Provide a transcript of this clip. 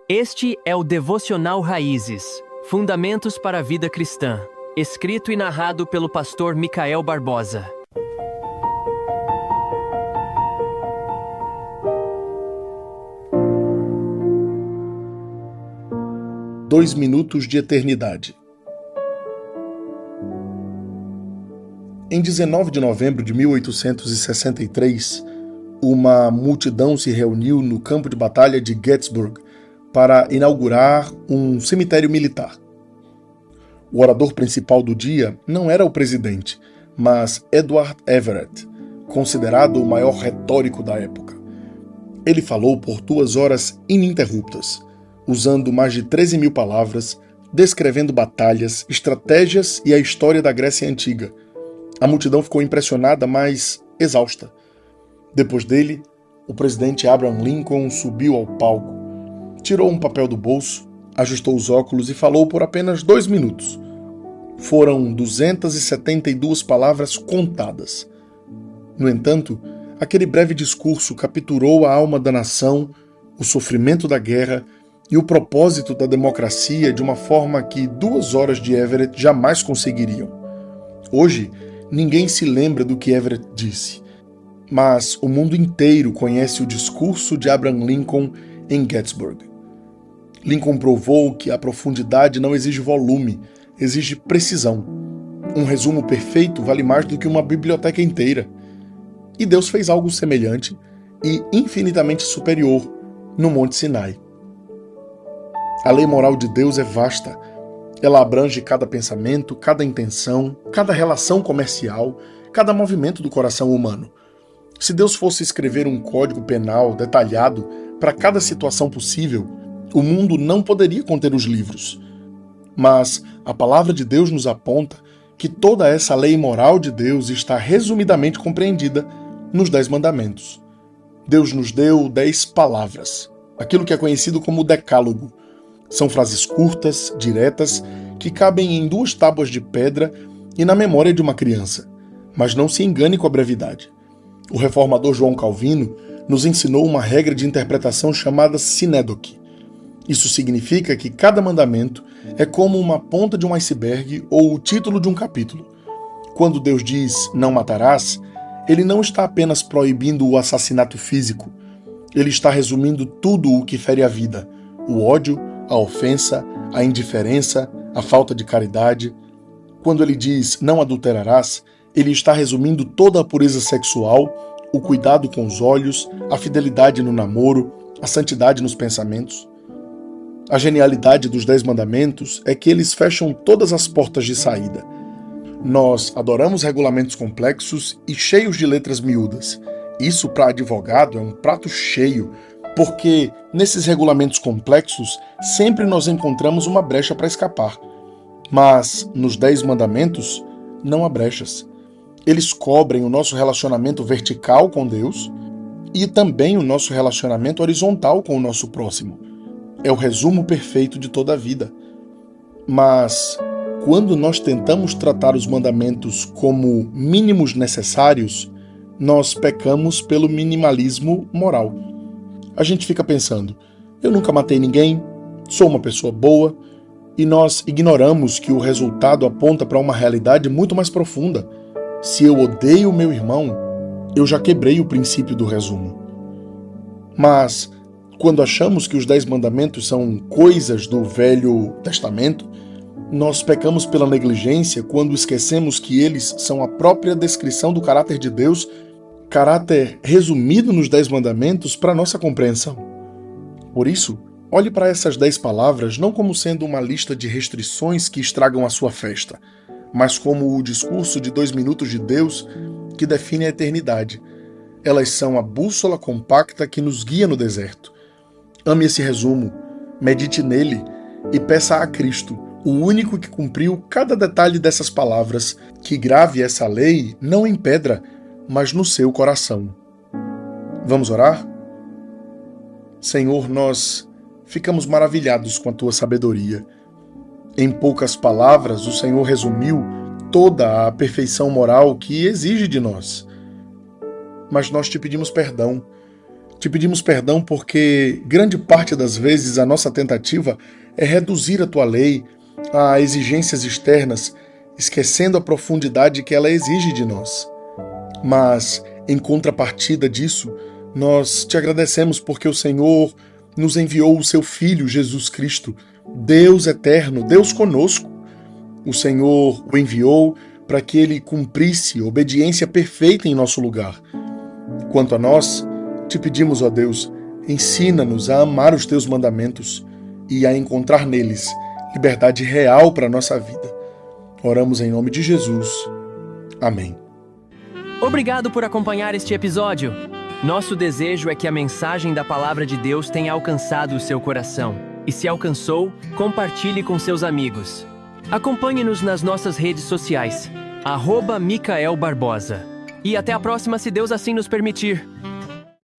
Este é o Devocional Raízes, Fundamentos para a Vida Cristã, escrito e narrado pelo pastor Micael Barbosa. Dois minutos de eternidade. Em 19 de novembro de 1863, uma multidão se reuniu no campo de batalha de Gettysburg para inaugurar um cemitério militar. O orador principal do dia não era o presidente, mas Edward Everett, considerado o maior retórico da época. Ele falou por 2 horas ininterruptas, usando mais de 13 mil palavras, descrevendo batalhas, estratégias e a história da Grécia Antiga. A multidão ficou impressionada, mas exausta. Depois dele, o presidente Abraham Lincoln subiu ao palco, tirou um papel do bolso, ajustou os óculos e falou por apenas 2 minutos. Foram 272 palavras contadas. No entanto, aquele breve discurso capturou a alma da nação, o sofrimento da guerra e o propósito da democracia de uma forma que 2 horas de Everett jamais conseguiriam. Hoje, ninguém se lembra do que Everett disse, mas o mundo inteiro conhece o discurso de Abraham Lincoln em Gettysburg. Lincoln provou que a profundidade não exige volume, exige precisão. Um resumo perfeito vale mais do que uma biblioteca inteira. E Deus fez algo semelhante e infinitamente superior no Monte Sinai. A lei moral de Deus é vasta. Ela abrange cada pensamento, cada intenção, cada relação comercial, cada movimento do coração humano. Se Deus fosse escrever um código penal detalhado para cada situação possível, o mundo não poderia conter os livros. Mas a palavra de Deus nos aponta que toda essa lei moral de Deus está resumidamente compreendida nos 10 mandamentos. Deus nos deu 10 palavras, aquilo que é conhecido como Decálogo. São frases curtas, diretas, que cabem em 2 tábuas de pedra e na memória de uma criança. Mas não se engane com a brevidade. O reformador João Calvino nos ensinou uma regra de interpretação chamada sinédoque. Isso significa que cada mandamento é como uma ponta de um iceberg ou o título de um capítulo. Quando Deus diz não matarás, ele não está apenas proibindo o assassinato físico. Ele está resumindo tudo o que fere a vida: o ódio, a ofensa, a indiferença, a falta de caridade. Quando ele diz não adulterarás, ele está resumindo toda a pureza sexual, o cuidado com os olhos, a fidelidade no namoro, a santidade nos pensamentos. A genialidade dos 10 mandamentos é que eles fecham todas as portas de saída. Nós adoramos regulamentos complexos e cheios de letras miúdas. Isso, para advogado, é um prato cheio, porque nesses regulamentos complexos sempre nós encontramos uma brecha para escapar. Mas nos 10 mandamentos não há brechas. Eles cobrem o nosso relacionamento vertical com Deus e também o nosso relacionamento horizontal com o nosso próximo. É o resumo perfeito de toda a vida. Mas, quando nós tentamos tratar os mandamentos como mínimos necessários, nós pecamos pelo minimalismo moral. A gente fica pensando, eu nunca matei ninguém, sou uma pessoa boa, e nós ignoramos que o resultado aponta para uma realidade muito mais profunda. Se eu odeio o meu irmão, eu já quebrei o princípio do resumo. Mas, quando achamos que os 10 mandamentos são coisas do Velho Testamento, nós pecamos pela negligência quando esquecemos que eles são a própria descrição do caráter de Deus, caráter resumido nos 10 mandamentos para nossa compreensão. Por isso, olhe para essas 10 palavras não como sendo uma lista de restrições que estragam a sua festa, mas como o discurso de 2 minutos de Deus que define a eternidade. Elas são a bússola compacta que nos guia no deserto. Ame esse resumo, medite nele e peça a Cristo, o único que cumpriu cada detalhe dessas palavras, que grave essa lei não em pedra, mas no seu coração. Vamos orar? Senhor, nós ficamos maravilhados com a tua sabedoria. Em poucas palavras, o Senhor resumiu toda a perfeição moral que exige de nós. Mas nós te pedimos perdão. Te pedimos perdão porque grande parte das vezes a nossa tentativa é reduzir a tua lei a exigências externas, esquecendo a profundidade que ela exige de nós. Mas, em contrapartida disso, nós te agradecemos porque o Senhor nos enviou o seu Filho, Jesus Cristo, Deus eterno, Deus conosco. O Senhor o enviou para que ele cumprisse obediência perfeita em nosso lugar. Quanto a nós, te pedimos, ó Deus, ensina-nos a amar os teus mandamentos e a encontrar neles liberdade real para a nossa vida. Oramos em nome de Jesus. Amém. Obrigado por acompanhar este episódio. Nosso desejo é que a mensagem da Palavra de Deus tenha alcançado o seu coração. E se alcançou, compartilhe com seus amigos. Acompanhe-nos nas nossas redes sociais, @Micael Barbosa. E até a próxima, se Deus assim nos permitir.